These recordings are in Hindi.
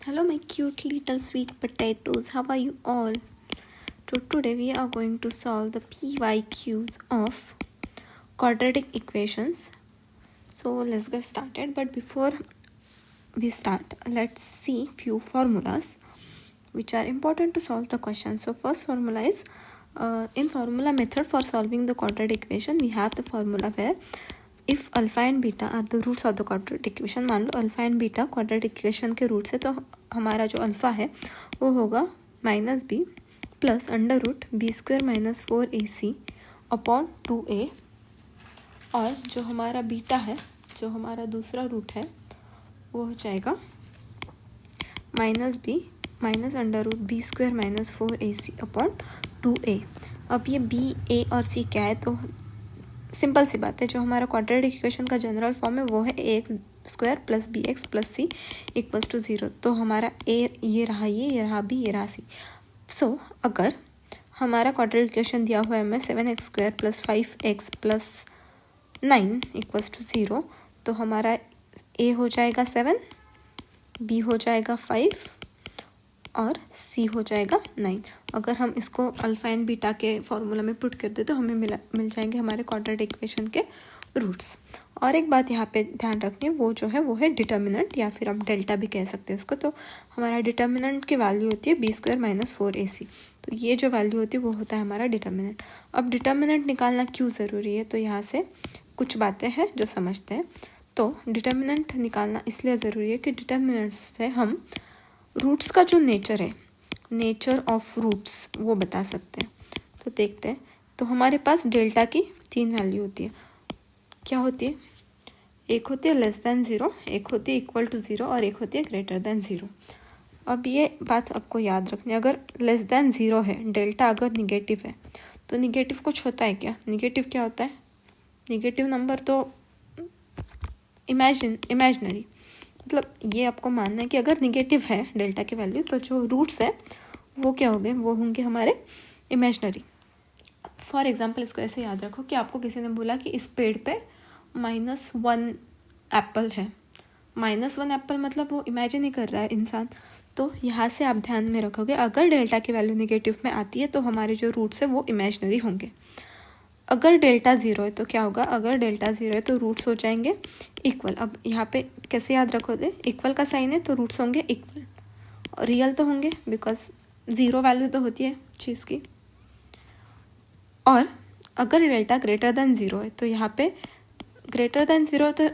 Hello my cute little sweet potatoes, how are you all? So today we are going to solve the PYQs of quadratic equations. So let's get started, but before we start, let's see few formulas which are important to solve the question. So first formula is in formula method for solving the quadratic equation we have the formula where if alpha and beta are the roots of the quadratic equation, मान लो alpha and beta quadratic equation के रूट्स है, तो हमारा जो अल्फा है वो होगा minus b plus under root b square minus 4ac upon 2a, और जो हमारा बीटा है, जो हमारा दूसरा रूट है, वो हो जाएगा minus b minus under root b square minus 4ac upon 2a। अब ये बी ए और सी क्या है, तो सिंपल सी बात है, जो हमारा क्वाड्रेटिक इक्वेशन का जनरल फॉर्म है वो है a x square plus b x plus c equals to 0। तो हमारा ए ये रहा, ये रहा बी, ये रहा सी। सो अगर हमारा क्वाड्रेटिक इक्वेशन दिया हुआ है हमें 7x square plus 5x plus 9 equals to 0, तो हमारा ए हो जाएगा 7, बी हो जाएगा 5 और सी हो जाएगा 9। अगर हम इसको अल्फा एंड बीटा के फॉर्मूला में पुट कर दे तो हमें मिल जाएंगे हमारे क्वाड्रेटिक इक्वेशन के रूट्स। और एक बात यहाँ पे ध्यान रखनी है, वो जो है वो है डिटर्मिनेंट, या फिर आप डेल्टा भी कह सकते हैं इसको। तो हमारा डिटर्मिनेंट की वैल्यू होती है बी स्क्वायर माइनस 4ac, तो ये जो वैल्यू होती है वो होता है हमारा डिटर्मिनेंट। अब डिटर्मिनेंट निकालना क्यों ज़रूरी है, तो यहाँ से कुछ बातें हैं जो समझते हैं। तो डिटर्मिनेंट निकालना इसलिए ज़रूरी है कि डिटर्मिनेंट से हम रूट्स का जो नेचर है, नेचर ऑफ रूट्स, वो बता सकते हैं। तो देखते हैं, तो हमारे पास डेल्टा की 3 वैल्यू होती है। क्या होती है? एक होती है लेस देन 0, एक होती है इक्वल टू 0 और एक होती है ग्रेटर देन 0। अब ये बात आपको याद रखनी है, अगर लेस देन 0 है, डेल्टा अगर निगेटिव है, तो निगेटिव कुछ होता है क्या? निगेटिव क्या होता है? निगेटिव नंबर तो इमेजिनरी, मतलब ये आपको मानना है कि अगर निगेटिव है डेल्टा की वैल्यू, तो जो रूट्स है वो क्या होंगे? वो होंगे हमारे इमेजिनरी। फॉर एग्जांपल इसको ऐसे याद रखो कि आपको किसी ने बोला कि इस पेड़ पे -1 एप्पल है। -1 एप्पल मतलब वो इमेजिन ही कर रहा है इंसान। तो यहाँ से आप ध्यान में रखोगे, अगर डेल्टा की वैल्यू निगेटिव में आती है तो हमारे जो रूट्स है वो इमेजिनरी होंगे। अगर डेल्टा 0 है तो क्या होगा? अगर डेल्टा 0 है तो रूट्स हो जाएंगे इक्वल। अब यहाँ पे कैसे याद रखोगे? इक्वल का साइन है तो रूट्स होंगे इक्वल, और रियल तो होंगे बिकॉज 0 वैल्यू तो होती है चीज़ की। और अगर डेल्टा ग्रेटर देन 0 है तो यहाँ पे ग्रेटर देन 0 तो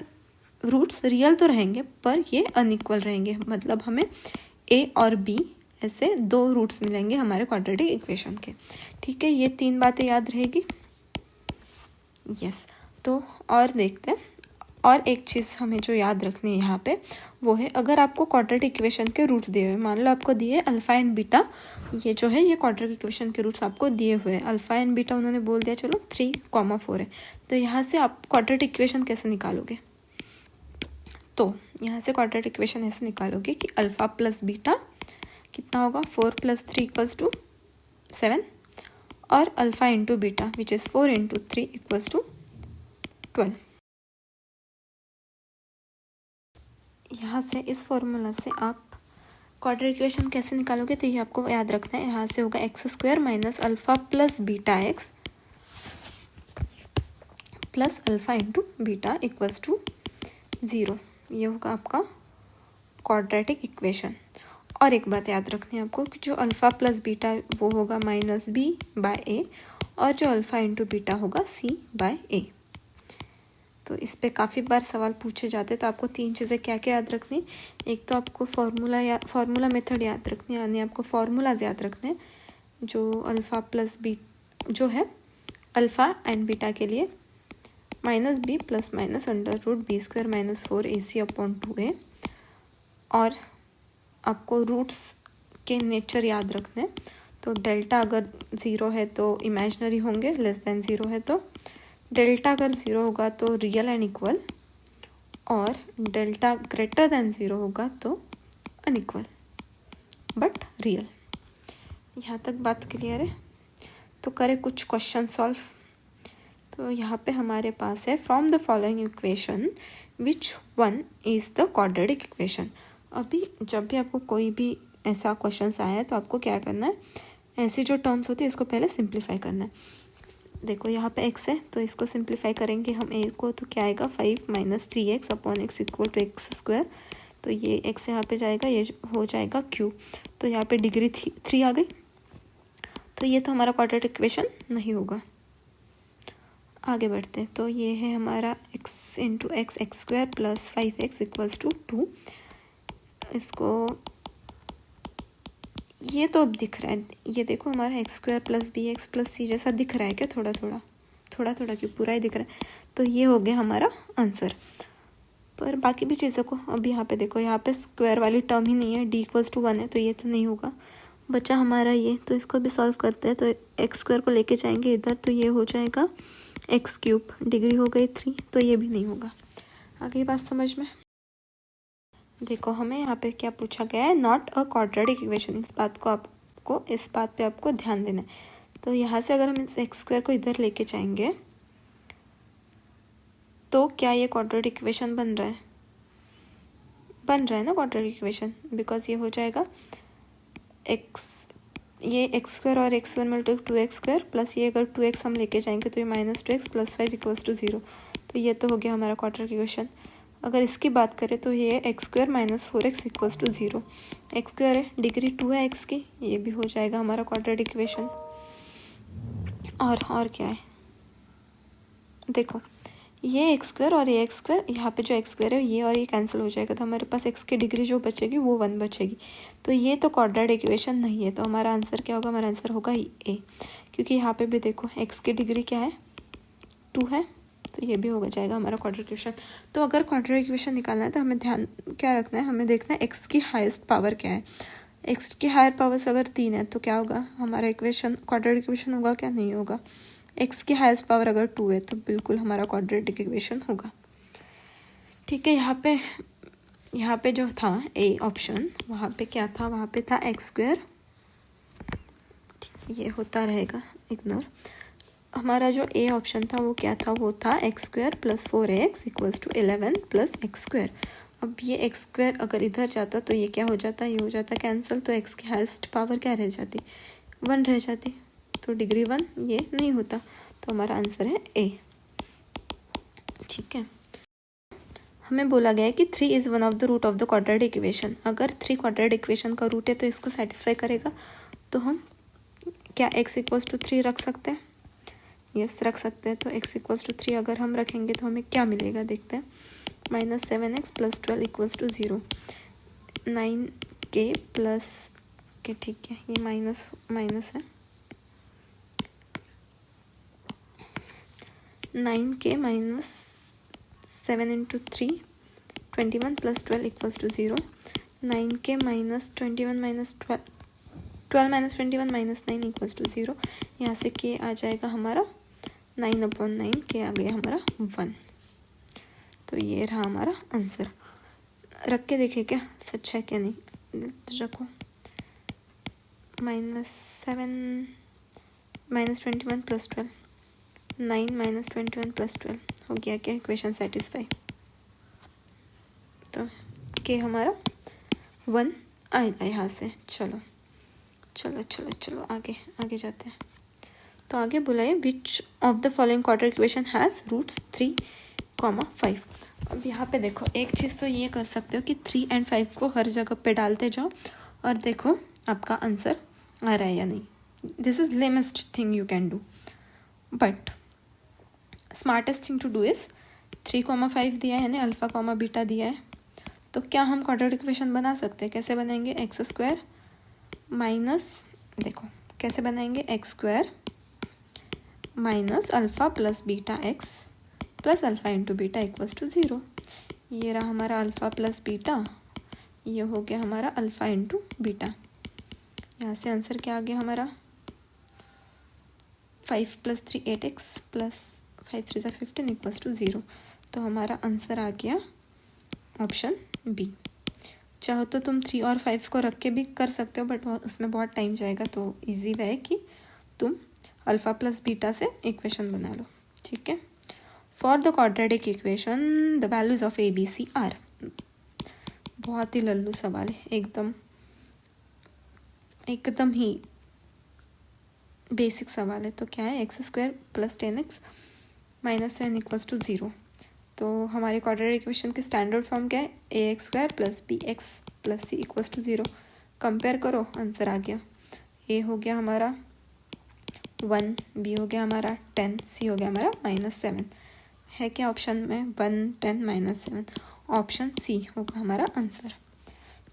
रूट्स रियल तो रहेंगे पर ये अनइक्वल रहेंगे, मतलब हमें ए और बी ऐसे 2 रूट्स मिलेंगे हमारे क्वाड्रेटिक इक्वेशन के। ठीक है, ये 3 बातें याद रहेगी। यस, तो और देखते हैं, और एक चीज़ हमें जो याद रखनी है यहाँ पे वो है, अगर आपको क्वाड्रेटिक इक्वेशन के रूट्स दिए हुए, मान लो आपको दिए अल्फा एंड बीटा, ये जो है ये क्वाड्रेटिक इक्वेशन के रूट्स आपको दिए हुए हैं। अल्फा एंड बीटा उन्होंने बोल दिया चलो 3,4 है, तो यहाँ से आप क्वाड्रेटिक इक्वेशन कैसे निकालोगे? तो यहाँ से क्वाड्रेटिक इक्वेशन ऐसे निकालोगे कि अल्फा प्लस बीटा कितना होगा? 4 + 3 = 7, और alpha into beta which is 4 × 3 = 12। यहाँ से इस फॉर्मूला से आप क्वाड्रेटिक इक्वेशन कैसे निकालोगे, तो ये आपको याद रखना है। यहाँ से होगा x² minus alpha plus beta x plus alpha into beta equals to 0। ये होगा आपका क्वाड्रेटिक इक्वेशन। और एक बात याद रखनी है आपको कि जो अल्फा प्लस बीटा वो होगा -b/a, और जो अल्फा इंटू बीटा होगा c/a। तो इस पे काफ़ी बार सवाल पूछे जाते हैं, तो आपको 3 चीज़ें क्या क्या याद रखनी? एक तो आपको फार्मूला मेथड याद रखनी है, यानी आपको फार्मूलाज याद रखने हैं। जो अल्फ़ा प्लस बी जो है अल्फ़ा एंड बीटा के लिए -b + -√b² - 4ac upon 2a, और आपको रूट्स के नेचर याद रखने हैं। तो डेल्टा अगर 0 है तो इमेजिनरी होंगे, लेस देन 0 है तो डेल्टा अगर 0 होगा तो रियल एंड इक्वल, और डेल्टा ग्रेटर देन 0 होगा तो अनइक्वल बट रियल। यहाँ तक बात क्लियर है? तो करें कुछ क्वेश्चन सॉल्व। तो यहाँ पे हमारे पास है from the following equation which one is the quadratic equation. अभी जब भी आपको कोई भी ऐसा क्वेश्चन आया है तो आपको क्या करना है, ऐसी जो टर्म्स होती है इसको पहले सिंप्लीफाई करना है। देखो यहाँ पे x है तो इसको सिंप्लीफाई करेंगे हम a को, तो क्या आएगा 5 minus 3x upon x equal to x square. तो ये x यहाँ पे जाएगा, ये हो जाएगा q। तो यहाँ पे डिग्री 3 आ गई, तो ये तो हमारा क्वाड्रेटिक इक्वेशन नहीं होगा। आगे बढ़ते हैं, तो ये है हमारा x into x x square plus 5x equals to 2। इसको ये तो अब दिख रहा है, ये देखो हमारा x square plus b x plus c जैसा दिख रहा है क्या, थोड़ा थोड़ा क्यों, पूरा ही दिख रहा है। तो ये हो गया हमारा आंसर। पर बाकी भी चीज़ों को अब यहाँ पे देखो, यहाँ पे स्क्वायर वाली टर्म ही नहीं है, डी इक्वल्स टू 1 है तो ये तो नहीं होगा। बचा हमारा ये, तो इसको भी सॉल्व करते हैं। तो एक्स स्क्वायर को लेके जाएंगे इधर, तो ये हो जाएगा एक्स क्यूब, डिग्री हो गई 3, तो ये भी नहीं होगा। आगे बात समझ में। देखो हमें यहाँ पे क्या पूछा गया है, नॉट अ क्वाड्रेटिक इक्वेशन। इस बात पे आपको ध्यान देना है। तो यहाँ से अगर हम इस एक्स स्क्वायर को इधर लेके जाएंगे तो क्या ये क्वाड्रेटिक इक्वेशन बन रहा है ना क्वाड्रेटिक इक्वेशन, बिकॉज ये हो जाएगा ये एक्स स्क्वायर और एक्स स्क्वायर मिलकर 2x स्क्वायर प्लस ये अगर 2x हम लेके जाएंगे तो ये -2x प्लस 5 इक्वल्स टू 0। तो ये तो हो गया हमारा क्वाड्रेटिक इक्वेशन। अगर इसकी बात करें तो ये x square minus 4x equals to 0। X square है, डिग्री 2 है एक्स की, ये भी हो जाएगा हमारा क्वाड्रेटिक इक्वेशन। और क्या है, देखो ये एक्स स्क्वायर और ये एक्स स्क्वायर, यहाँ पे जो एक्स स्क्वायर है ये और ये कैंसिल हो जाएगा, तो हमारे पास एक्स की डिग्री जो बचेगी वो 1 बचेगी। तो ये तो क्वाड्रेटिक इक्वेशन नहीं है। तो हमारा आंसर क्या होगा, हमारा आंसर होगा ए, क्योंकि यहाँ पे भी देखो एक्स की डिग्री क्या है 2 है, तो ये भी हो जाएगा हमारा क्वाड्रेटिक इक्वेशन। तो अगर क्वाड्रेटिक इक्वेशन निकालना है तो हमें ध्यान क्या रखना है, हमें देखना है एक्स की हाईएस्ट पावर क्या है। एक्स की हायर पावर्स अगर 3 है तो क्या होगा हमारा इक्वेशन, क्वाड्रेटिक इक्वेशन होगा क्या, नहीं होगा। एक्स की हाईएस्ट पावर अगर 2 है तो बिल्कुल हमारा क्वाड्रेटिक इक्वेशन होगा। ठीक है, यहाँ पे जो था ए ऑप्शन, वहाँ पे क्या था, वहाँ पे था एक्स स्क्वायर, ये होता रहेगा इग्नोर। हमारा जो ए ऑप्शन था वो क्या था, वो था x square plus 4x equals to 11 plus x square. अब ये एक्स स्क्वायर अगर इधर जाता तो ये क्या हो जाता, ये हो जाता कैंसिल, तो एक्स की हाईएस्ट पावर क्या रह जाती, 1 रह जाती, तो डिग्री 1 ये नहीं होता। तो हमारा आंसर है ए। ठीक है, हमें बोला गया है कि 3 is one of the root of the quadratic equation. अगर 3 क्वाड्रेटिक इक्वेशन का रूट है तो इसको सेटिस्फाई करेगा। तो हम क्या x इक्वल्स टू 3 रख सकते हैं, यस रख सकते हैं। तो x इक्वल्स टू 3 अगर हम रखेंगे तो हमें क्या मिलेगा, देखते हैं। -7x plus 12 equals to 0, 9k plus के, ठीक है ये माइनस है, 9k minus 7 into 3 21 plus 12 equals to 0, 9k minus 21 minus 12 minus 21 minus 9 equals to 0। यहाँ से k आ जाएगा हमारा 9/9, k आ गया हमारा 1। तो ये रहा हमारा आंसर। रख के देखे क्या सच है क्या नहीं, रखो। -7 माइनस 21 प्लस 12, 9 माइनस 21 प्लस 12 हो गया क्या, इक्वेशन सेटिस्फाई। तो के हमारा 1 आएगा यहाँ से। चलो आगे जाते हैं। तो आगे बोला है which of the following quadratic equation has roots 3,5। अब यहाँ पे देखो एक चीज़ तो ये कर सकते हो कि 3 और 5 को हर जगह पे डालते जाओ और देखो आपका आंसर आ रहा है या नहीं। This is lamest thing you can do, but smartest thing to do is 3,5 दिया है, यानी अल्फा, बीटा दिया है, तो क्या हम क्वाड्रेटिक इक्वेशन बना सकते हैं। कैसे बनाएंगे, एक्स स्क्वायर माइनस, देखो कैसे बनाएंगे, x square minus alpha plus beta x plus alpha into beta equals to 0। ये रहा हमारा अल्फा प्लस बीटा, ये हो गया हमारा अल्फा इंटू बीटा। यहाँ से आंसर क्या आ गया हमारा, 5 + 3 8x प्लस 5 3 15 इक्वल्स टू 0। तो हमारा आंसर आ गया ऑप्शन बी। चाहो तो तुम 3 और 5 को रख के भी कर सकते हो, बट उसमें बहुत टाइम जाएगा, तो इजी वे है कि तुम अल्फा प्लस बीटा से इक्वेशन बना लो। ठीक है, for the quadratic equation the values of a b c are, बहुत ही लल्लू सवाल है, एकदम ही बेसिक सवाल है। तो क्या है, x square plus 10x minus 7 equals to 0। तो हमारे क्वाड्रेटिक इक्वेशन की स्टैंडर्ड फॉर्म क्या है, ax square plus bx plus c equals to 0। Compare करो, आंसर आ गया। a हो गया हमारा 1, b हो गया हमारा 10, c हो गया हमारा -7। है क्या ऑप्शन में, 1, 10, -7। ऑप्शन सी होगा हमारा आंसर।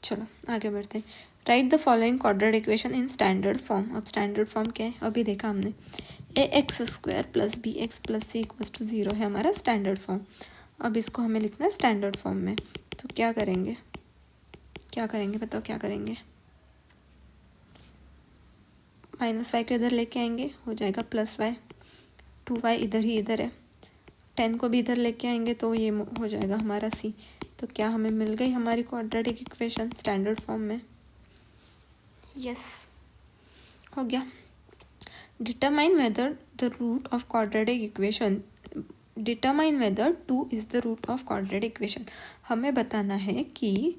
चलो आगे बढ़ते हैं। Write the following quadratic equation in standard form. अब स्टैंडर्ड फॉर्म क्या है, अभी देखा हमने, ax square plus bx plus c equals to 0 है हमारा स्टैंडर्ड फॉर्म। अब इसको हमें लिखना है स्टैंडर्ड फॉर्म में। तो क्या करेंगे बताओ क्या करेंगे। -y को इधर लेके आएंगे, हो जाएगा +y, 2y इधर ही इधर है, 10 को भी इधर लेके आएंगे तो ये हो जाएगा हमारा c। तो क्या हमें मिल गई हमारी क्वाड्रेटिक इक्वेशन स्टैंडर्ड फॉर्म में। यस, हो गया। Determine whether the root of quadratic equation, determine whether 2 is the root of quadratic equation. हमें बताना है कि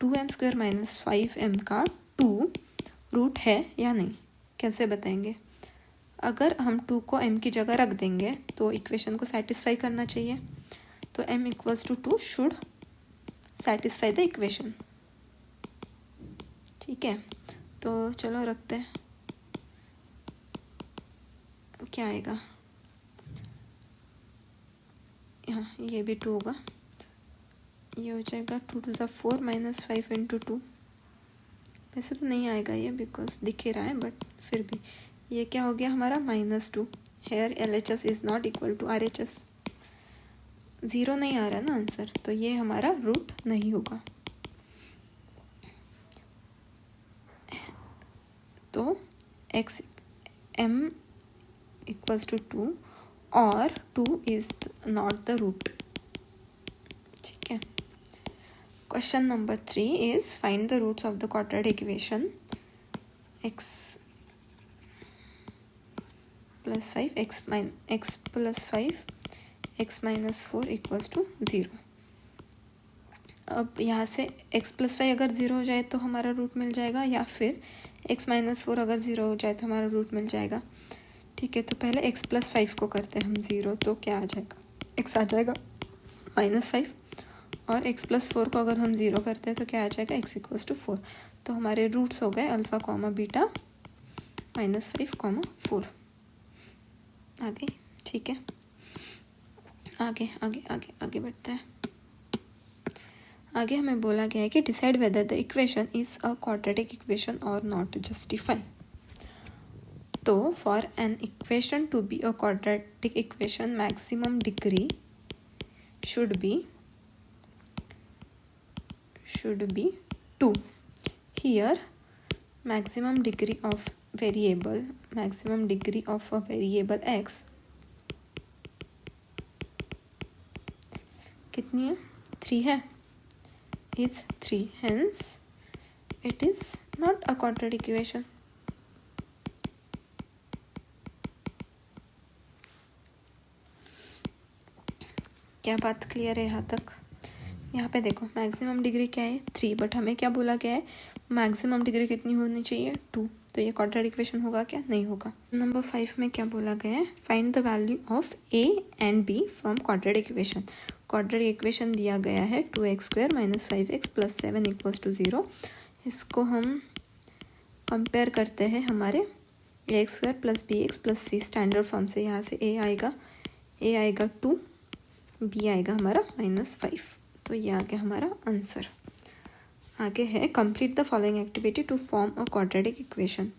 2m² माइनस 5m का 2 रूट है या नहीं। कैसे बताएंगे, अगर हम 2 को m की जगह रख देंगे तो इक्वेशन को सेटिस्फाई करना चाहिए। तो m equals to 2 should satisfy the equation. ठीक है, तो चलो रखते हैं, क्या आएगा यहाँ, ये भी 2 होगा, ये हो जाएगा 2 to the 4 माइनस 5 इंटू 2। वैसे तो नहीं आएगा ये, बिकॉज दिख ही रहा है, बट फिर भी ये क्या हो गया हमारा -2। Here LHS is not equal to RHS, 0 नहीं आ रहा ना आंसर, तो ये हमारा रूट नहीं होगा। तो x m इक्वल्स टू 2 और 2 इज नॉट द रूट। ठीक है, question number 3 is find the roots of the quadratic equation x plus 5 x plus 5 x minus 4 equals to 0। अब यहाँ से x प्लस 5 अगर 0 हो जाए तो हमारा रूट मिल जाएगा, या फिर x माइनस 4 अगर 0 हो जाए तो हमारा रूट मिल जाएगा। ठीक है, तो पहले x प्लस 5 को करते हैं हम 0, तो क्या आ जाएगा, x आ जाएगा -5, और x प्लस 4 को अगर हम 0 करते हैं तो क्या आ जाएगा, x इक्वल्स टू 4। तो हमारे रूट्स हो गए अल्फ़ा कॉमा बीटा -5 कॉमा 4 आ गई। ठीक है, आगे आगे आगे आगे बढ़ते हैं। आगे हमें बोला गया है कि decide whether the equation is a quadratic equation और नॉट, जस्टिफाई। तो for an equation to be a quadratic equation maximum degree should be 2. Here maximum degree of a variable x कितनी है, 3 है, is 3, hence it is not a quadratic equation। क्या बात क्लियर है यहाँ तक। यहाँ पे देखो मैक्सिमम डिग्री क्या है, 3, बट हमें क्या बोला गया है, मैक्सिमम डिग्री कितनी होनी चाहिए, 2। तो ये क्वाड्रेटिक इक्वेशन होगा क्या, नहीं होगा। नंबर 5 में क्या बोला गया है, find the value of a and b from quadratic equation. Quadratic equation दिया गया है 2x² minus 5x plus 7 equals to 0। इसको हम कंपेयर करते हैं हमारे ax² plus bx plus c standard form से। यहाँ से a आएगा 2, b आएगा हमारा -5। तो ये आ गया हमारा आंसर। आगे है complete the following activity to form a quadratic equation.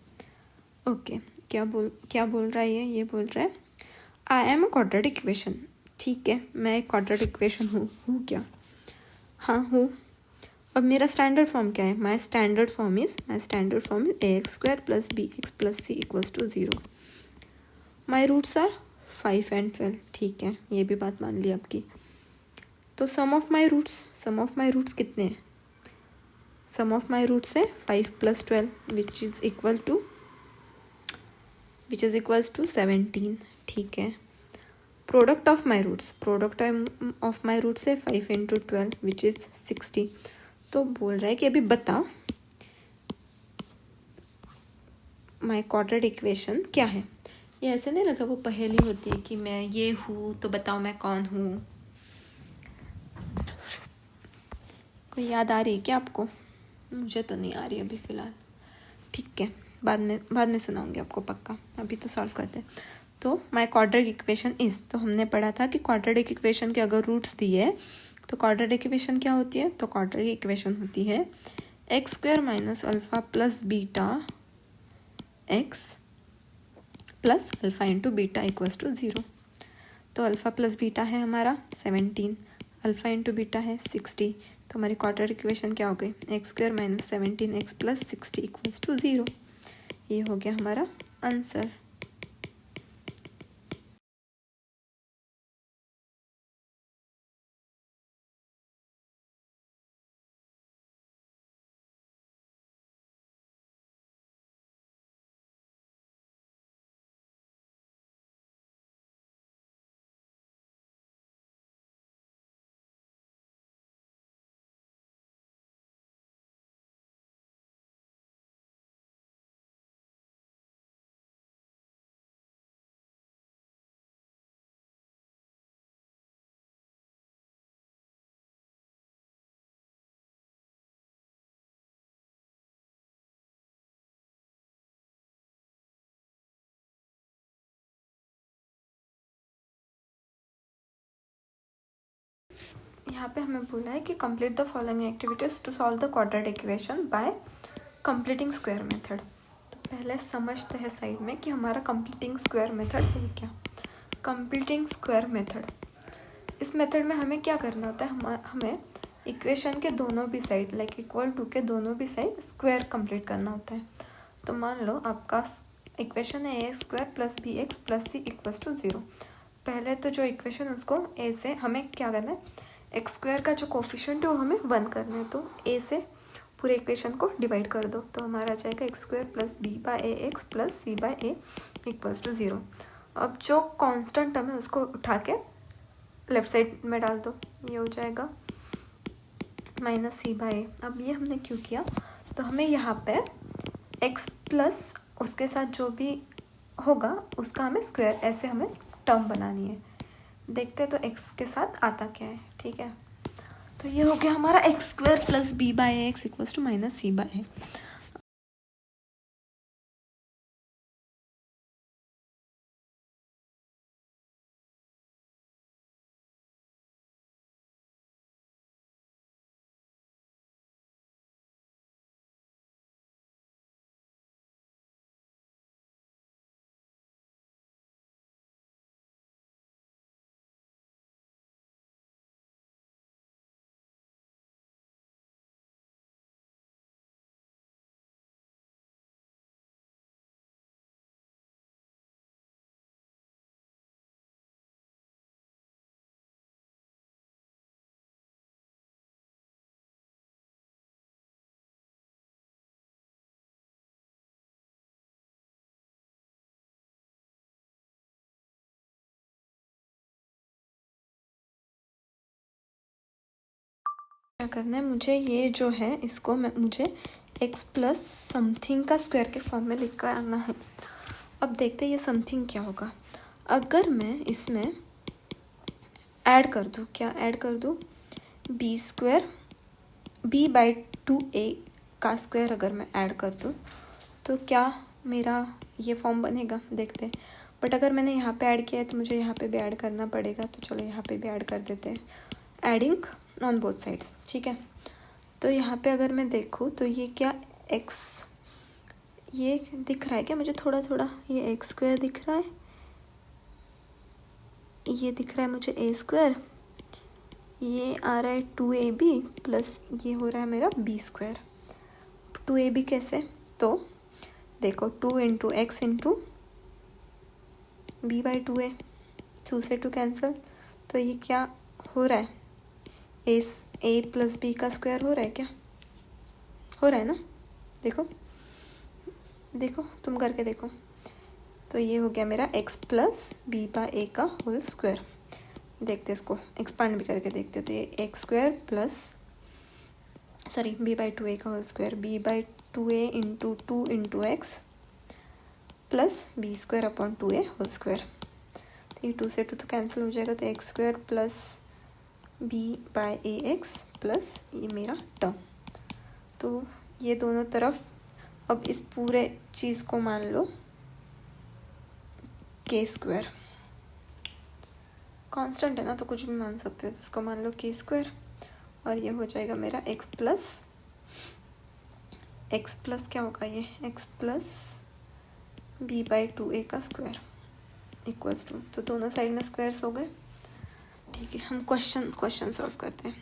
Okay, क्या बोल रहा है ये बोल रहा है I am a quadratic equation. ठीक है, मैं एक क्वाड्रेटिक इक्वेशन हूँ क्या, हाँ हूँ। अब मेरा स्टैंडर्ड फॉर्म क्या है, my standard form is ax² plus bx plus c equals to 0। My roots are 5 and 12। ठीक है, ये भी बात मान ली आपकी। तो सम ऑफ माई रूट्स कितने हैं, सम ऑफ माई रूट्स है 5 plus 12 which is equals to 17। ठीक है, प्रोडक्ट ऑफ माई रूट्स है 5 इंटू 12 विच इज़ 60। तो बोल रहा है कि अभी बता माय क्वाड्रेटिक इक्वेशन क्या है। ये ऐसे नहीं लग रहा वो पहेली होती है कि मैं ये हूँ तो बताओ मैं कौन हूँ। कोई याद आ रही है क्या आपको? मुझे तो नहीं आ रही अभी फ़िलहाल। ठीक है, बाद में सुनाऊंगी आपको पक्का, अभी तो सॉल्व करते हैं। तो माय क्वाड्रेटिक इक्वेशन इज़, तो हमने पढ़ा था कि क्वाड्रेटिक इक्वेशन के अगर रूट्स दिए तो क्वाड्रेटिक इक्वेशन क्या होती है? तो क्वाड्रेटिक इक्वेशन होती है x square minus alpha plus beta x plus alpha into beta equals to 0। तो अल्फ़ा प्लस बीटा है हमारा 17, अल्फ़ा इंटू बीटा है 60। तो हमारी क्वाड्रेटिक इक्वेशन क्या हो गई? X square minus 17 x plus 60 equals to 0। ये हो गया हमारा आंसर। यहाँ पे हमें बोला है कि complete the following activities to solve the quadratic equation by completing square method. तो पहले समझते हैं साइड में कि हमारा कंप्लीटिंग स्क्वायर मेथड है क्या। कंप्लीटिंग स्क्वायर मेथड, इस मेथड में हमें क्या करना होता है? हमें इक्वेशन के दोनों भी साइड लाइक इक्वल टू के दोनों भी साइड स्क्वायर कंप्लीट करना होता है। तो मान लो आपका इक्वेशन है a square plus b x plus c equals to 0। पहले तो जो इक्वेशन उसको ए से हमें क्या करना है? एक्स स्क्वायर का जो कोफिशिएंट है वो हमें 1 करना है। तो ए से पूरे इक्वेशन को डिवाइड कर दो तो हमारा आ जाएगा x square plus b by a x plus c by a equals to 0। अब जो कांस्टेंट टर्म है उसको उठा के लेफ्ट साइड में डाल दो, ये हो जाएगा माइनस सी बाई ए। अब ये हमने क्यों किया? तो हमें यहाँ पे एक्स प्लस उसके साथ जो भी होगा उसका हमें स्क्वायर ऐसे हमें टर्म बनानी है। देखते हैं तो एक्स के साथ आता क्या है। ठीक है, तो ये हो गया हमारा x square plus b by x equals to minus c by a. क्या करना है मुझे? ये जो है इसको मुझे एक्स प्लस समथिंग का स्क्वायर के फॉर्म में लिख कर आना है। अब देखते हैं ये समथिंग क्या होगा। अगर मैं इसमें ऐड कर दूँ, क्या ऐड कर दूँ? B square B by 2a का स्क्वायर अगर मैं ऐड कर दूँ तो क्या मेरा ये फॉर्म बनेगा? देखते हैं। बट अगर मैंने यहाँ पे ऐड किया है तो मुझे यहाँ पे भी ऐड करना पड़ेगा, तो चलो यहाँ पे भी ऐड कर देते हैं, एडिंग ऑन बोथ साइड्स। ठीक है, तो यहाँ पे अगर मैं देखूँ तो ये क्या एक्स, ये दिख रहा है क्या मुझे? थोड़ा थोड़ा ये एक्स स्क्वायर दिख रहा है, ये दिख रहा है मुझे ए स्क्वायर, ये आ रहा है 2ab प्लस ये हो रहा है मेरा बी स्क्वायर। 2ab कैसे? तो देखो 2 into x into b by 2a, 2 से 2 कैंसिल, तो ये क्या हो रहा है? ए प्लस बी का स्क्वायर हो रहा है क्या? हो रहा है ना? देखो देखो तुम करके देखो। तो ये हो गया मेरा एक्स प्लस बी बाई ए का होल स्क्वायर। देखते इसको एक्सपांड भी करके देखते, तो ये x square plus sorry b/2a का whole square, b/2a into 2 into x plus b² upon 2a whole square. तो ये 2 से 2 तो कैंसिल हो जाएगा, तो x² प्लस b/ax प्लस ये मेरा टर्म। तो ये दोनों तरफ अब इस पूरे चीज़ को मान लो k², कांस्टेंट है ना तो कुछ भी मान सकते हो, तो इसको मान लो k², और ये हो जाएगा मेरा x प्लस क्या होगा, ये x प्लस b/2a का स्क्वायर इक्वल्स टू, तो दोनों साइड में स्क्वायर्स हो गए। ठीक है, हम क्वेश्चन सॉल्व करते हैं।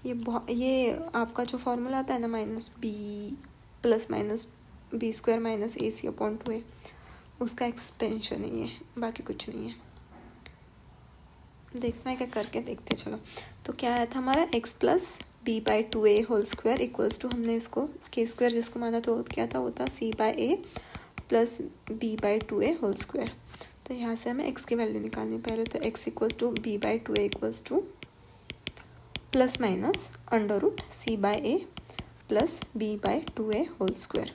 ये आपका जो फॉर्मूला आता है ना, -b plus minus b² minus ac upon 2a, उसका एक्सपेंशन है ये, बाकी कुछ नहीं है। देखना है क्या, करके देखते चलो। तो क्या आया था हमारा x plus b/2a whole square equals to, हमने इसको k² जिसको माना तो क्या था, वो था c/a plus b/2a whole square. तो यहाँ से हमें x की वैल्यू निकालनी, पहले तो x equals to b/2a equals to plus minus under root c/a plus b/2a whole square.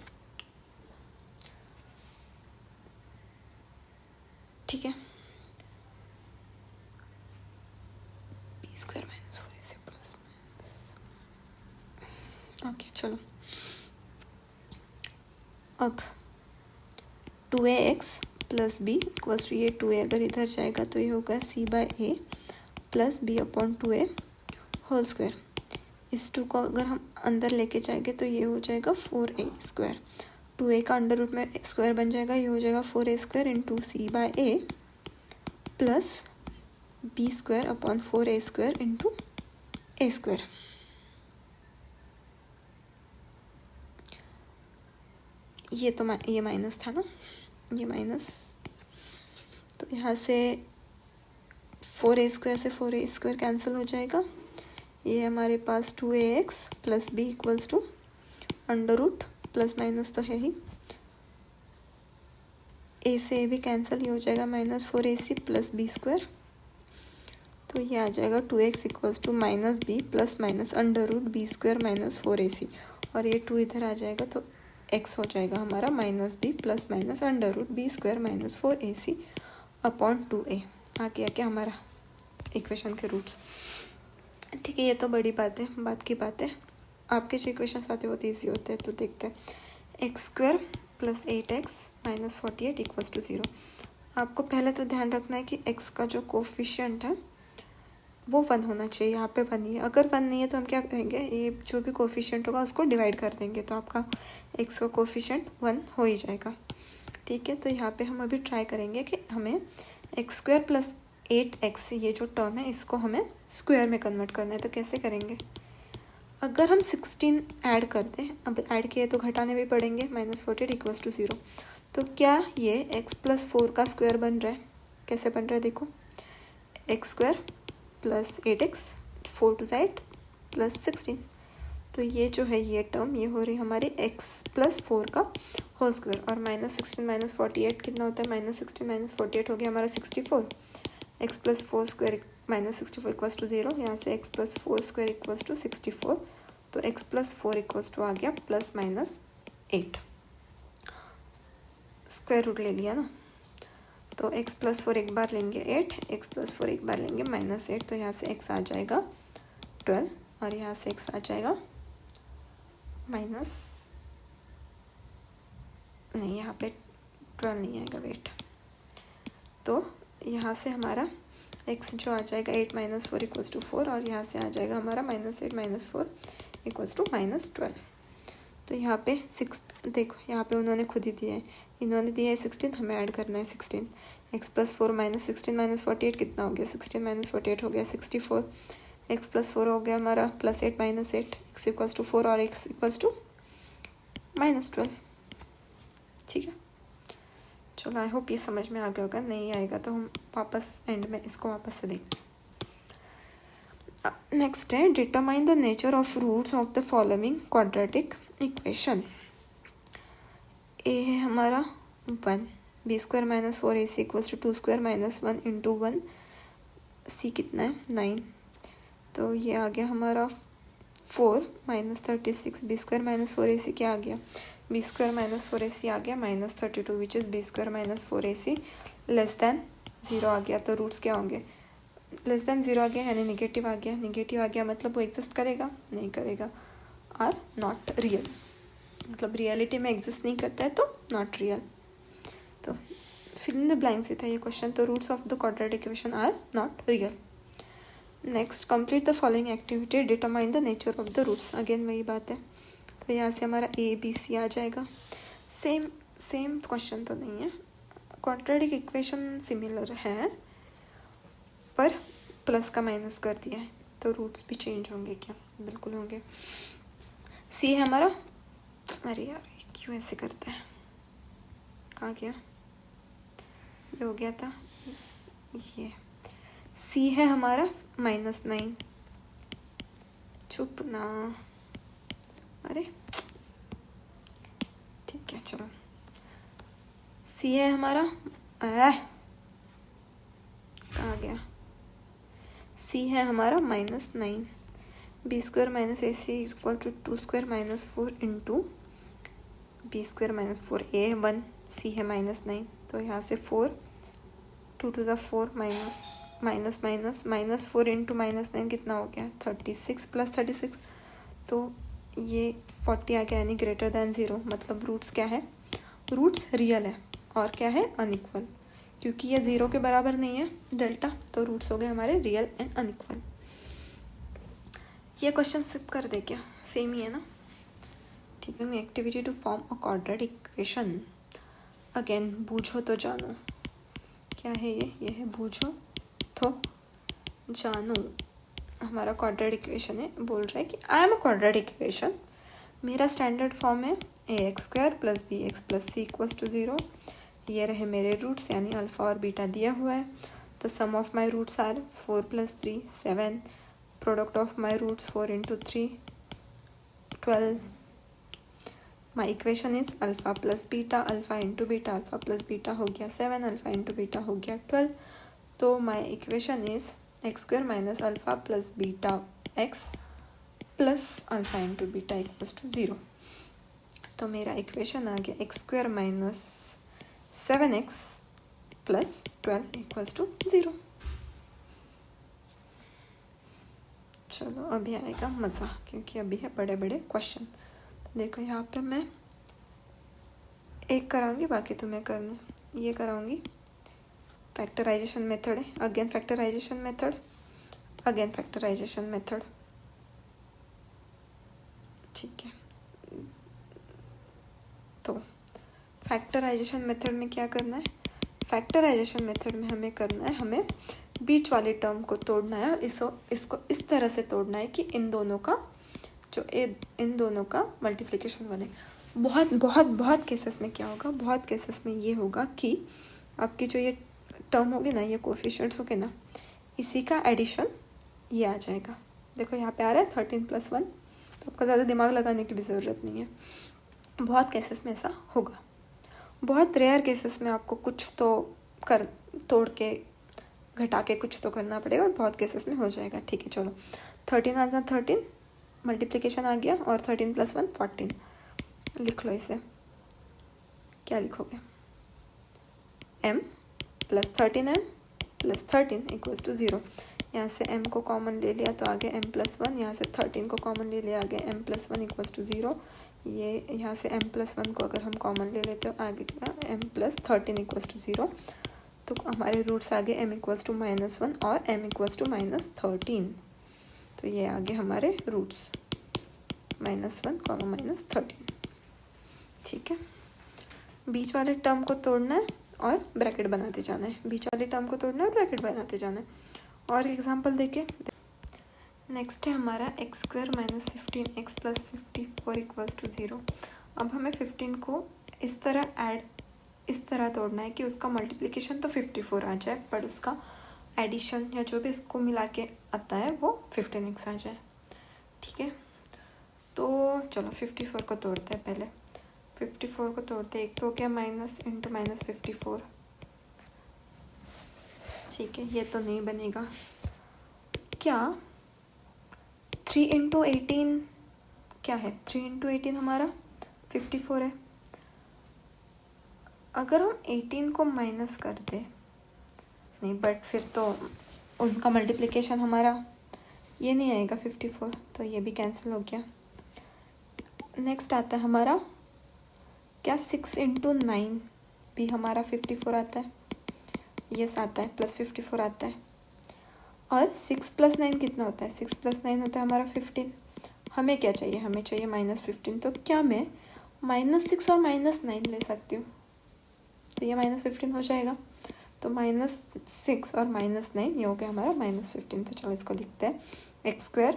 ठीक है, b² minus 4ac plus okay चलो। अब 2ax plus b equals to, ये 2a अगर इधर जाएगा तो ये होगा c/a plus b upon 2a whole square. इस 2 को अगर हम अंदर लेके जाएंगे तो ये हो जाएगा 4a²। 2a का अंडर रूट में स्क्वायर बन जाएगा, ये हो जाएगा 4a² into c/a plus b² upon 4a² into a²। ये तो ये माइनस था ना, ये माइनस, तो यहाँ से 4a² से 4a² कैंसिल हो जाएगा। ये हमारे पास 2ax plus b equals to under root plus minus तो है ही, a से a भी कैंसिल, ये हो जाएगा -4ac प्लस b²। तो ये आ जाएगा 2x equals to minus b plus minus under root b² minus 4ac, और ये 2 इधर आ जाएगा तो x हो जाएगा हमारा -b plus minus under root b² minus 4ac upon 2a। आ गया हमारा इक्वेशन के रूट्स। ठीक है, ये तो बड़ी बात की बात है। आपके जो इक्वेशन आते हैं बहुत ईजी होते हैं, तो देखते हैं। x² plus 8x minus 48 equals to 0। आपको पहले तो ध्यान रखना है कि x का जो कोफिशिएंट है वो 1 होना चाहिए, यहाँ पे 1 ही है। अगर 1 नहीं है तो हम क्या करेंगे, ये जो भी कोफिशिएंट होगा उसको डिवाइड कर देंगे, तो आपका x का कोफिशिएंट 1 हो ही जाएगा। ठीक है, तो यहाँ पे हम अभी ट्राई करेंगे कि हमें x² प्लस 8x, ये जो टर्म है इसको हमें स्क्वायर में कन्वर्ट करना है। तो कैसे करेंगे, अगर हम 16 ऐड कर दें, अब ऐड किए तो घटाने भी पड़ेंगे, -48 इक्वल्स टू 0। तो क्या ये x प्लस 4 का स्क्वायर बन रहा है, कैसे बन रहा है देखो, x² plus 8x 4 to 8 plus 16। तो ये जो है ये टर्म ये हो रही हमारी x प्लस 4 का होल स्क्वायर, और -16 माइनस 48 कितना होता है, -16 माइनस 48 हो गया हमारा 64। x plus 4 square minus 64 equals to 0, यहाँ से x plus 4 square equals to 64, तो x प्लस 4 इक्वल्स टू आ गया प्लस माइनस 8, स्क्वायर रूट ले लिया ना। तो x प्लस 4 एक बार लेंगे 8, x प्लस 4 एक बार लेंगे -8, तो यहाँ से x आ जाएगा 12, और यहाँ से x आ जाएगा नहीं, यहाँ पे 12 नहीं आएगा, वेट। तो यहाँ से हमारा x जो आ जाएगा 8 माइनस 4 इक्वल्स टू 4, और यहाँ से आ जाएगा हमारा -8 माइनस 4 इक्वल्स टू -12। तो यहाँ पे 6 देखो, यहाँ पे उन्होंने खुद ही दिया है, इन्होंने दिया है 16, हमें ऐड करना है 16। x प्लस 4 माइनस 16 माइनस 48 कितना हो गया, 16 माइनस 48 हो गया 64। x प्लस 4 हो गया हमारा plus 8 minus 8, x equals to 4 और x इक्वल्स टू -12। ठीक है, चलो आई होप ये समझ में आ गया होगा, नहीं आएगा तो हम वापस एंड में इसको वापस से देखते हैं। नेक्स्ट है determine the nature of roots of the following quadratic equation. A है हमारा 1, b² minus 4ac equals to 2² minus 1 into 1, c कितना है 9, तो ये आ गया हमारा 4 minus 36 B square minus 4ac क्या आ गया, बी स्क्वायर माइनस 4ac आ गया minus 32 which is b square minus 4ac less than 0 आ गया। तो रूट्स क्या होंगे, लेस देन 0 आ गया यानी निगेटिव आ गया, निगेटिव आ गया मतलब वो एग्जिस्ट करेगा, नहीं करेगा, आर नॉट रियल, मतलब रियलिटी में एग्जिस्ट नहीं करता है तो नॉट रियल। तो फिल इन द ब्लैंक से था ये क्वेश्चन। तो roots of the quadratic equation are not real. Next complete the following activity, determine the nature of the roots. Again वही बात है, तो यहाँ से हमारा ए बी सी आ जाएगा। सेम क्वेश्चन तो नहीं है, क्वाड्रेटिक इक्वेशन सिमिलर है पर प्लस का माइनस कर दिया है, तो रूट्स भी चेंज होंगे क्या, बिल्कुल होंगे। सी है हमारा, अरे यार क्यों ऐसे करते हैं, कहाँ गया, ये हो गया था, ये सी है हमारा -9, चुप ना, अरे ठीक है चलो, सी है हमारा, कहाँ गया, सी है हमारा -9, b square minus a c equal to 2 square minus 4 into b square minus 4 a 1, c है -9, तो यहाँ से 4 2 टू द 4 माइनस 4 इंटू -9 कितना हो गया 36 प्लस 36, तो ये 40 आ गया यानी ग्रेटर दैन 0, मतलब रूट्स क्या है, रूट्स रियल है और क्या है अनइक्वल, क्योंकि ये 0 के बराबर नहीं है डेल्टा, तो रूट्स हो गए हमारे रियल एंड अनइक्वल। ये क्वेश्चन सिप कर दे क्या, सेम ही है ना, ठीक है। Activity to form a quadratic equation, again बूझो तो जानो, क्या है ये है बूझो तो जानो। हमारा क्वाड्रेटिक इक्वेशन है, बोल रहा है कि I am a quadratic equation, मेरा स्टैंडर्ड फॉर्म है ax² plus bx plus c equals to 0, ये रहे मेरे रूट्स यानी अल्फ़ा और बीटा दिया हुआ है, तो sum of my roots are 4 + 3 7, product of my roots 4 × 3 12, my equation is alpha plus beta, alpha into beta, alpha plus beta हो गया 7, अल्फ़ा इंटू बीटा हो गया 12, तो my equation is x² minus alpha plus beta x plus alpha into beta equals to 0, तो मेरा इक्वेशन आ गया x² minus 7x plus 12 equals to 0। चलो अभी आएगा मज़ा, क्योंकि अभी है बड़े बड़े क्वेश्चन। देखो यहाँ पे मैं एक कराऊंगी, बाकी तुम्हें करना, ये कराऊंगी फैक्टराइजेशन मेथड है, again factorisation method, again factorisation method, ठीक है। तो फैक्टराइजेशन मेथड में क्या करना है, फैक्टराइजेशन मेथड में हमें करना है, हमें बीच वाले टर्म को तोड़ना है और इसको इस तरह से तोड़ना है कि इन दोनों का मल्टीप्लिकेशन बने। बहुत केसेस में क्या होगा, बहुत केसेस में ये होगा कि आपकी जो ये टर्म होगी ना, ये कोएफिशिएंट्स होंगे ना, इसी का एडिशन ये आ जाएगा। देखो यहाँ पे आ रहा है 13 + 1, तो आपका ज़्यादा दिमाग लगाने की भी ज़रूरत नहीं है। बहुत केसेस में ऐसा होगा, बहुत रेयर केसेस में आपको कुछ तो तोड़ के घटा के कुछ तो करना पड़ेगा, और बहुत केसेस में हो जाएगा, ठीक है। चलो 13 आ जाए, 13 मल्टीप्लिकेशन आ गया, और 13 + 1 14, लिख लो इसे, क्या लिखोगे, m + 13m + 13 इक्वल्स टू 0, यहाँ से m को कॉमन ले लिया तो आगे m + 1, यहाँ से 13 को कॉमन ले लिया आगे m + 1 इक्वल्स टू 0, ये यहाँ से m + 1 को अगर हम कॉमन ले लेते हो आगे क्या m + 13 इक्वल्स टू 0, तो हमारे रूट्स आगे m इक्वल्स टू -1 और m इक्वल्स टू -13, तो ये आगे हमारे रूट्स -1, -13, ठीक है। बीच वाले टर्म को तोड़ना है और ब्रैकेट बनाते जाना है, बीच वाले टर्म को तोड़ना है और ब्रैकेट बनाते जाना है। और एग्जांपल देखें, नेक्स्ट है हमारा x² minus 15x plus 54 equals to 0। अब हमें 15 को इस तरह तोड़ना है कि उसका मल्टीप्लिकेशन तो 54 आ जाए, पर उसका एडिशन या जो भी इसको मिला के आता है वो 15x आ जाए, ठीक है। तो चलो 54 को तोड़ते हैं, पहले 54 को तोड़ते हैं, एक तो क्या माइनस इंटू -54, ठीक है, ये तो नहीं बनेगा। क्या 3 × 18 क्या है? 3 × 18 हमारा 54 है। अगर हम 18 को माइनस कर दें, नहीं बट फिर तो उनका मल्टीप्लिकेशन हमारा ये नहीं आएगा 54, तो ये भी कैंसिल हो गया। नेक्स्ट आता है हमारा क्या, 6 × 9 भी हमारा 54 आता है, यस आता है, प्लस 54 आता है। और 6 + 9 कितना होता है? 6 + 9 होता है हमारा 15। हमें क्या चाहिए? हमें चाहिए -15। तो क्या मैं -6 और -9 ले सकती हूँ? तो ये -15 हो जाएगा। तो -6 और -9 ये हो गया हमारा -15। तो चलो इसको लिखते हैं, x²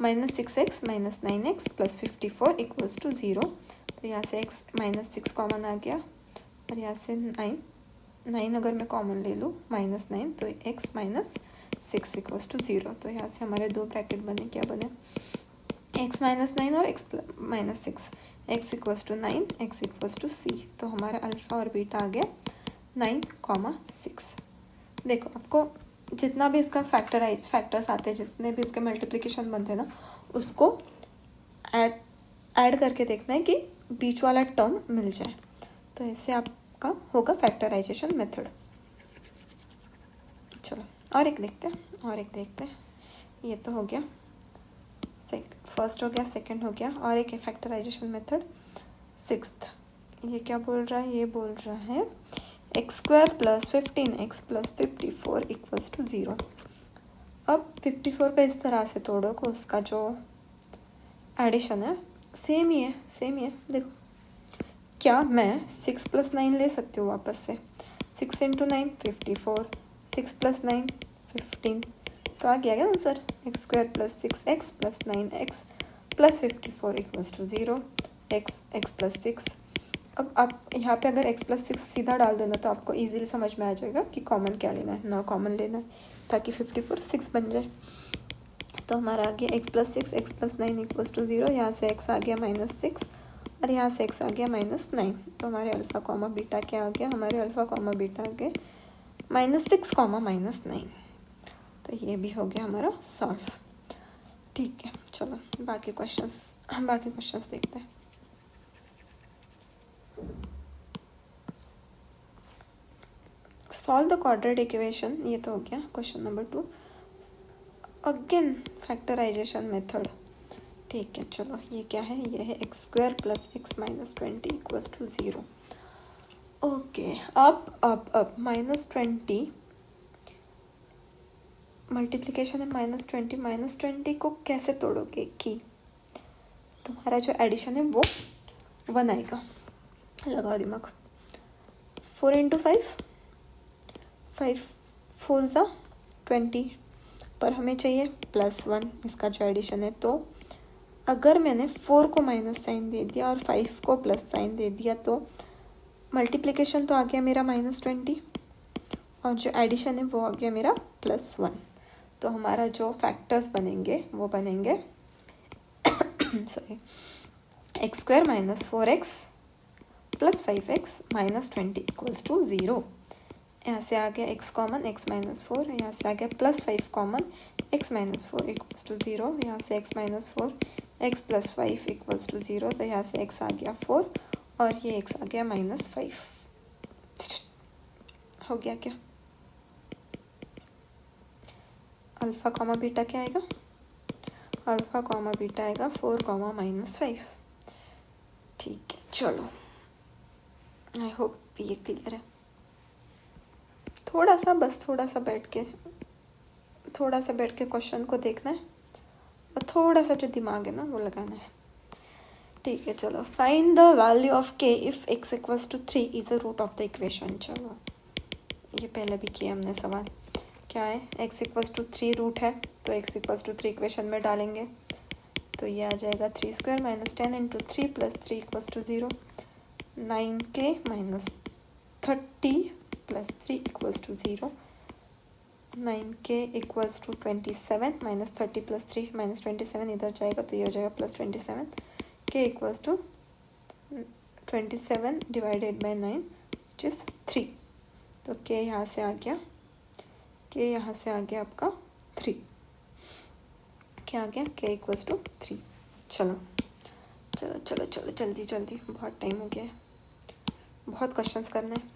-6x - 9x + 54 = 0। तो यहाँ से x -6 कॉमन आ गया और यहाँ से 9 अगर मैं कॉमन ले लूँ -9, तो x - 6 = 0। तो यहाँ से हमारे दो ब्रैकेट बने, क्या बने? x - 9 और x - 6, x = 9, x = c। तो हमारा अल्फ़ा और बीटा आ गया 9, 6। देखो आपको जितना भी इसका फैक्टर्स आते हैं, जितने भी इसके मल्टीप्लिकेशन बनते हैं ना, उसको ऐड करके देखना है कि बीच वाला टर्म मिल जाए। तो ऐसे आपका होगा फैक्टराइजेशन मेथड। चलो और एक देखते हैं। ये तो हो गया, फर्स्ट हो गया, सेकंड हो गया, और एक है फैक्टराइजेशन मेथड 6th। ये क्या बोल रहा है? ये बोल रहा है x² + 15x + 54 = 0। अब 54 का इस तरह से तोड़ो कि उसका जो एडिशन है सेम ही है। देखो, क्या मैं 6 + 9 ले सकती हूँ वापस से? 6 × 9 54, 6 + 9 15। तो आ गया क्या answer? x² + 6x + 9x + 54 = 0, x + 6। अब आप यहाँ पे अगर x + 6 सीधा डाल दो ना, तो आपको इजीली समझ में आ जाएगा कि कॉमन क्या लेना है, ना कॉमन लेना है, ताकि 54 6 बन जाए। तो हमारा आ गया x + 6 x + 9 = 0। यहाँ से x आ गया -6 और यहाँ से x आ गया -9। तो हमारे अल्फ़ा कॉमा बीटा क्या आ गया? हमारे अल्फ़ा कॉमा बीटा आ गए -6, -9। तो ये भी हो गया हमारा सॉल्व। ठीक है, चलो बाकी क्वेश्चंस देखते हैं। सॉल्व द क्वाड्रेटिक इक्वेशन, ये तो हो गया question number 2। Again factorisation method. ठीक है, चलो ये क्या है? ये है x² + x - 20 = 0। ओके, अब -20 मल्टीप्लिकेशन है -20 को कैसे तोड़ोगे? कि तुम्हारा जो एडिशन है वो 1 आएगा। लगाओ दिमाग। 4 × 5, 5 4 = 20, पर हमें चाहिए +1 इसका जो एडिशन है। तो अगर मैंने 4 को माइनस साइन दे दिया और 5 को प्लस साइन दे दिया, तो मल्टीप्लिकेशन तो आ गया मेरा -20 और जो एडिशन है वो आ गया मेरा +1। तो हमारा जो फैक्टर्स बनेंगे वो बनेंगे सॉरी, x² - 4x + 5x - 20 = 0। यहाँ से आ गया x कॉमन, x - 4, यहाँ से आ गया +5 कॉमन, x - 4 = 0, यहाँ से x - 4 x + 5 = 0। तो यहाँ से x आ गया 4 और ये x आ गया -5। हो गया क्या? अल्फ़ा कॉमा बीटा क्या आएगा? अल्फ़ा कॉमा बीटा आएगा 4, -5। ठीक है, चलो आई होप ये क्लियर है। थोड़ा सा बैठ के क्वेश्चन को देखना है और थोड़ा सा जो दिमाग है ना वो लगाना है। ठीक है, चलो find the value of k if x = 3 is a root of the equation. चलो ये पहले भी किया हमने सवाल। क्या है? x = 3 रूट है, तो x = 3 इक्वेशन में डालेंगे तो ये आ जाएगा 3² - 10 × 3 + 3 = 0, 9k - 30 + 3 = 0, 9k = 27 -30 + 3 -27 इधर जाएगा तो ये हो जाएगा +27, k = 27 / 9 विच इज़ 3। तो k यहाँ से आ गया, आपका 3। क्या आ गया, k इक्वल्स टू 3। चलो चलो चलो चलो जल्दी जल्दी, बहुत टाइम हो गया है, बहुत क्वेश्चंस करने हैं।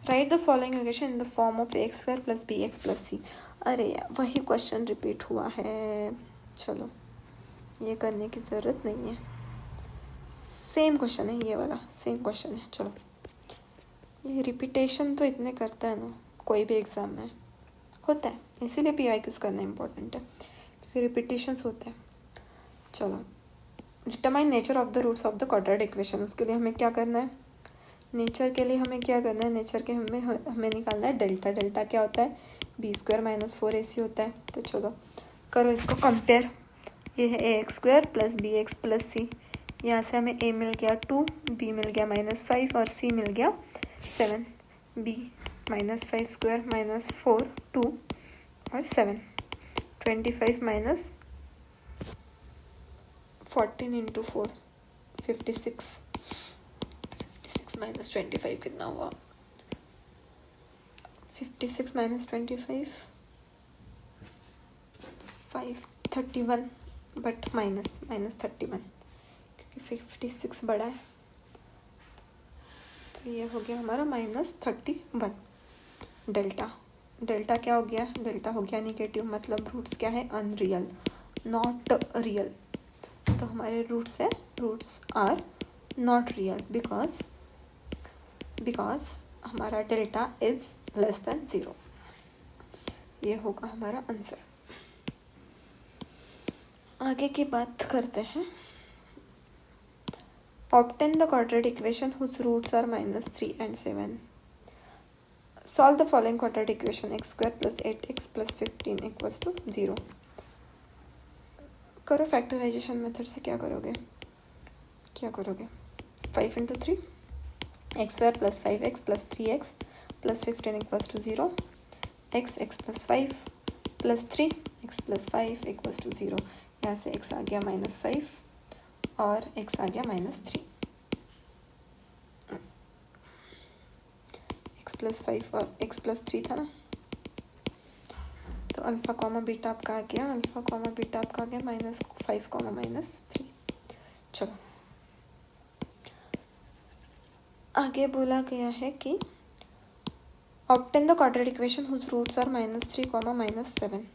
Write the following equation in the form of ax square plus b x plus c. अरे यार वही क्वेश्चन रिपीट हुआ है, चलो ये करने की ज़रूरत नहीं है, सेम क्वेश्चन है ये वाला, सेम क्वेश्चन है। चलो ये रिपीटेशन तो इतने करता है ना कोई भी एग्ज़ाम में, होता है, इसीलिए PYQs करना इम्पोर्टेंट है क्योंकि रिपीटेशंस होता है। चलो determine nature of the roots of the quadratic equation. उसके लिए हमें क्या करना है, नेचर के लिए हमें क्या करना है, नेचर के हमें निकालना है डेल्टा। डेल्टा क्या होता है, बी स्क्वायर माइनस 4ac होता है। तो चलो करो इसको कंपेयर, ये है ax square plus b x plus c, यहाँ से हमें a मिल गया 2, b मिल गया -5 और c मिल गया 7। b -5 स्क्वायर माइनस 4 2 और 7, 25 माइनस 14 इंटू 4 56, 56 माइनस 25 कितना हुआ, 56 माइनस 25 531, बट माइनस 31 क्योंकि 56 बड़ा है, तो ये हो गया हमारा -31। डेल्टा, डेल्टा क्या हो गया, डेल्टा हो गया निगेटिव, मतलब रूट्स क्या है, अनरियल, नॉट रियल। तो हमारे रूट्स है, roots are not real because हमारा डेल्टा इज लेस देन 0। ये होगा हमारा आंसर। आगे की बात करते हैं। Obtain the quadratic equation whose roots are -3 and 7। Solve the following quadratic equation x square plus 8x plus 15 equals to 0। करो फैक्टराइजेशन मेथड से, क्या करोगे 5 into 3 x square plus 5x plus 3x plus 15 equals to 0, x plus 5 plus 3 x plus 5 equals to 0। यहाँ से x आ गया -5 और x आ गया -3, x प्लस 5 और x प्लस 3 था ना, तो अल्फ़ा कॉमा बीटा आपका आ गया, अल्फ़ा कॉमा बीटा आपका आ गया -5 -3। चलो आगे बोला गया है कि obtain the quadratic equation whose roots are -3, -7।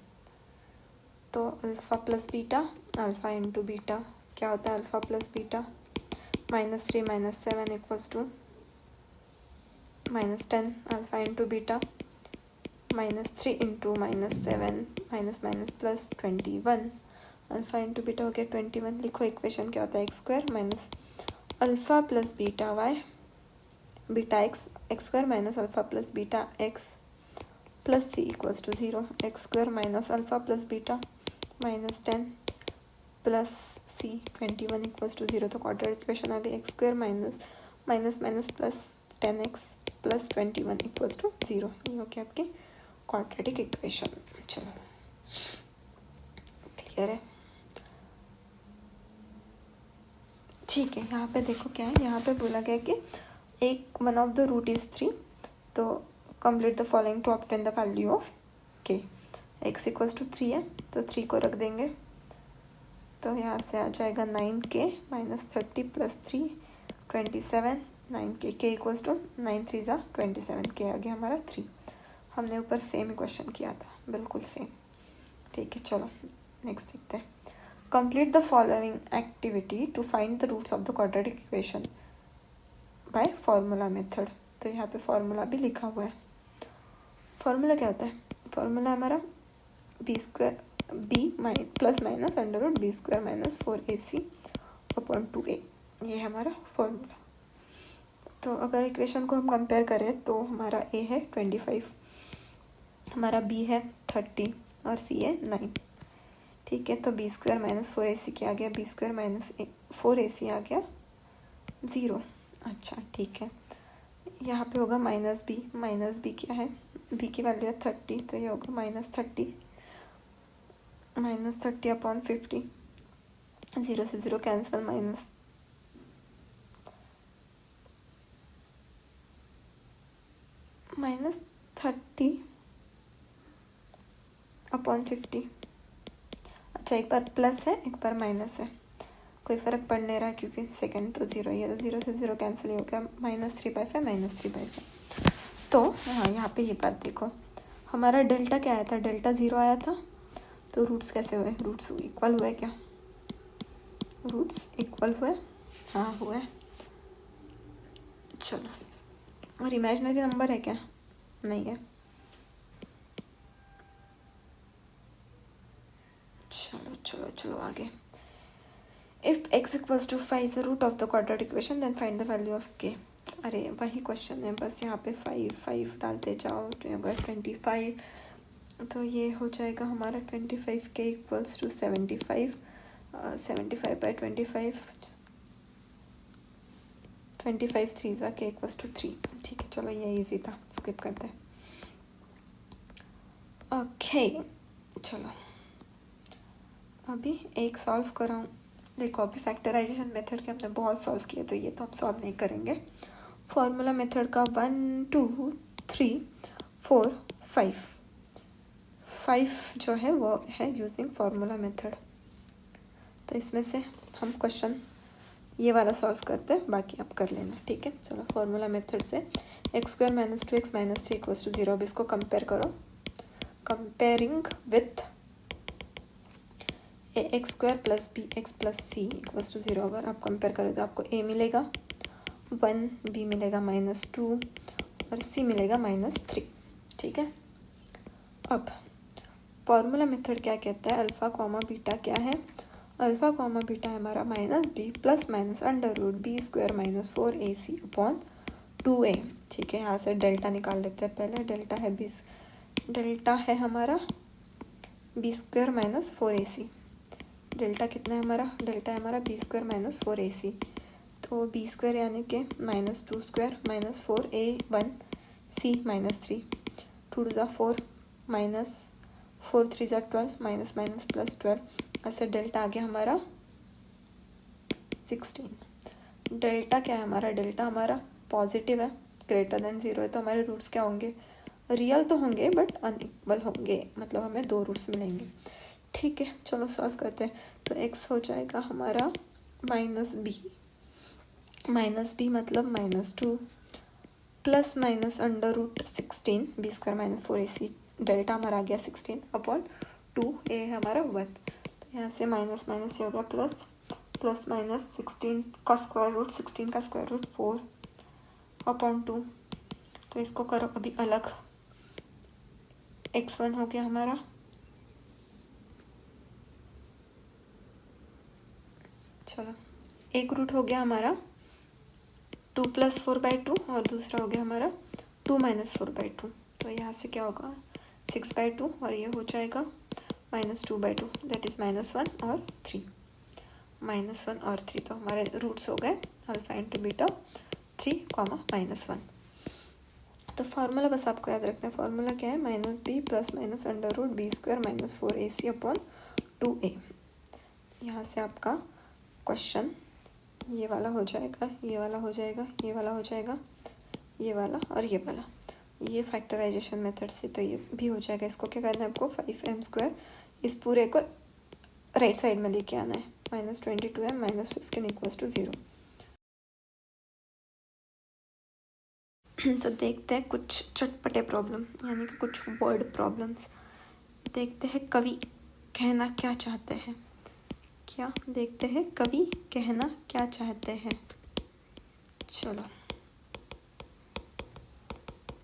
तो alpha plus beta, alpha into beta क्या होता है, alpha plus beta -3 -7 equals to -10। Alpha into beta -3 into -7 minus plus 21। Alpha into beta हो गया 21। लिखो इक्वेशन क्या होता है, x square minus alpha plus beta y beta x square minus alpha plus beta x plus c equals to 0। X square minus alpha plus beta -10 plus c 21 equals to 0। तो क्वाड्रेटिक इक्वेशन आ गई x square minus plus 10x plus 21 equals to 0। ये हो गया आपकी क्वाड्रेटिक इक्वेशन। चलो क्लियर है, ठीक है। यहाँ पे देखो क्या है, यहाँ पे बोला गया कि एक one of the root is 3, तो complete the following to obtain the value of k। x equals to 3 है तो 3 को रख देंगे, तो यहाँ से आ जाएगा 9k -30 plus 3 27, 9k, k equals to 9 3 ज़ा 27, k आ गया हमारा 3। हमने ऊपर सेम क्वेश्चन किया था, बिल्कुल सेम, ठीक है। चलो नेक्स्ट देखते हैं। Complete the following activity to find the roots of the quadratic equation by formula method. तो यहाँ पे फॉर्मूला भी लिखा हुआ है। फॉर्मूला क्या होता है, फॉर्मूला हमारा b square b plus minus under root b square minus 4ac upon 2a, ये है हमारा फॉर्मूला। तो अगर इक्वेशन को हम कंपेयर करें तो हमारा a है 25, हमारा b है 30 और c है 9, ठीक है। तो बी स्क्वायर माइनस 4ac क्या आ गया, बी स्क्वायर माइनस 4ac आ गया 0। अच्छा ठीक है, यहाँ पे होगा माइनस बी क्या है, b की वैल्यू है 30, तो ये होगा -30 अपॉन 50, 0 से 0 कैंसिल, -30 अपॉन 50। अच्छा, एक बार प्लस है एक बार माइनस है, कोई फ़र्क पड़ नहीं रहा क्योंकि सेकंड तो ज़ीरो ही है, तो ज़ीरो से ज़ीरो कैंसिल हो गया, -3/5 -3/5। तो हाँ, यहाँ पे ये बात देखो, हमारा डेल्टा क्या आया था, डेल्टा ज़ीरो आया था, तो रूट्स कैसे हुए, रूट्स इक्वल हुए क्या, रूट्स इक्वल हुए, हाँ हुए। चलो, और इमेजिनरी नंबर है क्या, नहीं है। चलो चलो चलो आगे। If x equals to 5 is the root of the quadratic equation then find the value of k। अरे वही क्वेश्चन है, बस यहाँ पे 5 डालते जाओ, तो यहाँ पर 25, तो ये हो जाएगा हमारा 25, k इक्वल्स टू 75, 75/25, 25 3 ज़ा k इक्वल्स टू 3। ठीक है, चलो ये इजी था, स्किप करते हैं। ओके चलो, अभी एक सॉल्व कराऊँ। देखो, अभी फैक्टराइजेशन मेथड के हमने बहुत सॉल्व किए, तो ये तो हम सॉल्व नहीं करेंगे। फॉर्मूला मेथड का 1 2 3 4 5 जो है वो है यूजिंग फार्मूला मेथड। तो इसमें से हम क्वेश्चन ये वाला सॉल्व करते हैं, बाकी आप कर लेना, ठीक है। चलो, फार्मूला मेथड से x² - 2x - 3 इक्वल्स टू 0। अब इसको कंपेयर करो, comparing with ax² + bx + c equals to 0। अगर आप कंपेयर करें तो आपको a मिलेगा 1, b मिलेगा -2 और c मिलेगा -3, ठीक है। अब फॉर्मूला मेथड क्या कहता है, अल्फ़ा कॉमा बीटा क्या है, अल्फ़ा कॉमा बीटा है हमारा -b ± √b² - 4ac/2a। ठीक है, यहाँ से डेल्टा निकाल लेते हैं पहले। डेल्टा है हमारा b² - 4ac। डेल्टा कितना है हमारा, डेल्टा है हमारा b² - 4ac। तो b² यानी कि -2² - 4a1c -3, 2 2 4 -4 3 12 -+ 12, ऐसे डेल्टा आ गया हमारा 16। डेल्टा क्या है हमारा, डेल्टा हमारा पॉजिटिव है, ग्रेटर देन 0 है, तो हमारे रूट्स क्या होंगे, रियल तो होंगे बट अनइक्वल होंगे, मतलब हमें 2 रूट्स मिलेंगे। ठीक है, चलो सॉल्व करते हैं। तो x हो जाएगा हमारा -b मतलब -2 ± √16 b² - 4ac। डेल्टा हमारा आ गया 16/2, a हमारा 1, तो यहाँ से माइनस माइनस ये होगा प्लस, प्लस माइनस 16 का स्क्वायर रूट, 16 का स्क्वायर रूट 4/2। तो इसको करो अभी अलग, x1 हो गया हमारा, चलो एक रूट हो गया हमारा 2 + 4/2 और दूसरा हो गया हमारा 2 - 4/2। तो यहाँ से क्या होगा 6/2 और ये हो जाएगा -2/2, दैट इज़ -1 और 3, -1 और 3। तो हमारे रूट्स हो गए अल्फा इंटू बीटा 3, -1। तो फार्मूला बस आपको याद रखना है, फार्मूला क्या है, -b ± √b² - 4ac/2a। यहाँ से आपका क्वेश्चन ये वाला हो जाएगा, ये वाला हो जाएगा, ये वाला हो जाएगा, ये वाला और ये वाला, ये फैक्टराइजेशन मेथड से तो ये भी हो जाएगा। इसको क्या करना है आपको, 5m² इस पूरे को राइट साइड में लेके आना है, -22m - 15 इक्वल्स टू 0। तो देखते हैं कुछ चटपटे प्रॉब्लम, यानी कि कुछ वर्ड प्रॉब्लम्स। देखते हैं कवि कहना क्या चाहते हैं, क्या देखते हैं कवि कहना क्या चाहते हैं। चलो,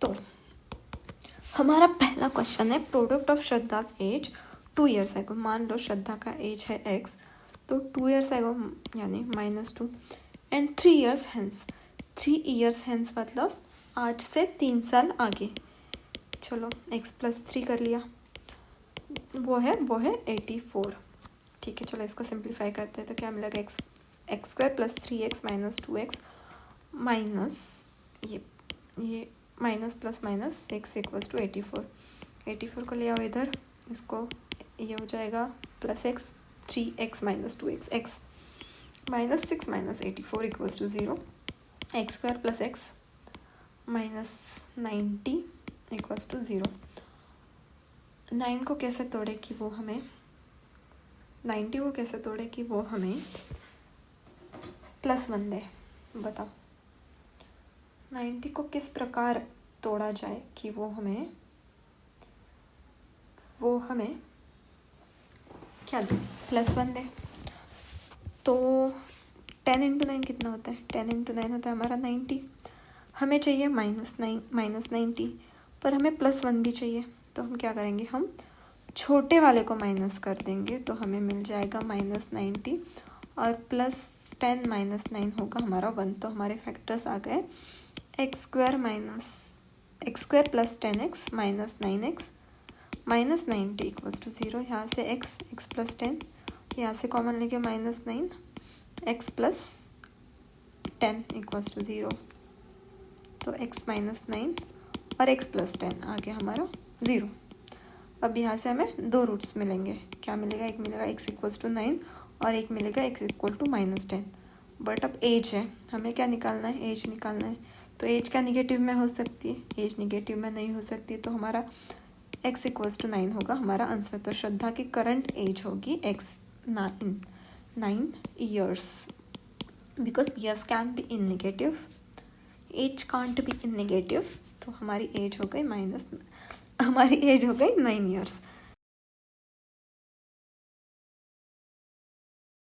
तो हमारा पहला क्वेश्चन है, product of Shraddha's as 2 years एगो। मान लो श्रद्धा का एज है x, तो 2 years एगो यानी -2 and 3 years hence. 3 years hence मतलब आज से 3 साल आगे। चलो x + 3 कर लिया, वो है 84। ठीक है, चलो इसको सिंप्लीफाई करते हैं, तो क्या मिलेगा, x² + 3x - 2x माइनस ये minus plus minus 6 equals to 84। 84 को ले आओ इधर, इसको ये हो जाएगा +x 3x - 2x, x -6 - 84 equals to 0, x² + x -90 equals to 0। 9 को कैसे तोड़े कि वो हमें 90 को कैसे तोड़े कि वो हमें +1 दे। बताओ 90 को किस प्रकार तोड़ा जाए कि वो हमें क्या दे, +1 दे। तो 10 × 9 कितना होता है? 10 × 9 होता है हमारा 90। हमें चाहिए -90, पर हमें +1 भी चाहिए। तो हम क्या करेंगे, हम छोटे वाले को माइनस कर देंगे, तो हमें मिल जाएगा -90 और +10 - 9 होगा हमारा 1। तो हमारे फैक्टर्स आ गए x² + 10x - 9x -90 = 0। यहाँ से x + 10, यहाँ से कॉमन लेके -9, x + 10 = 0। तो x - 9 और x + 10 आ गया हमारा 0। अब यहाँ से हमें 2 रूट्स मिलेंगे। क्या मिलेगा? एक मिलेगा x = 9 और एक मिलेगा x = -10। बट अब एज है, हमें क्या निकालना है? एज निकालना है। तो एज क्या निगेटिव में हो सकती है? एज निगेटिव में नहीं हो सकती। तो हमारा x = 9 होगा हमारा आंसर। तो श्रद्धा की करंट एज होगी 9 years, because years can be in negative, age can't be in negative. तो हमारी एज हो गई 9 years।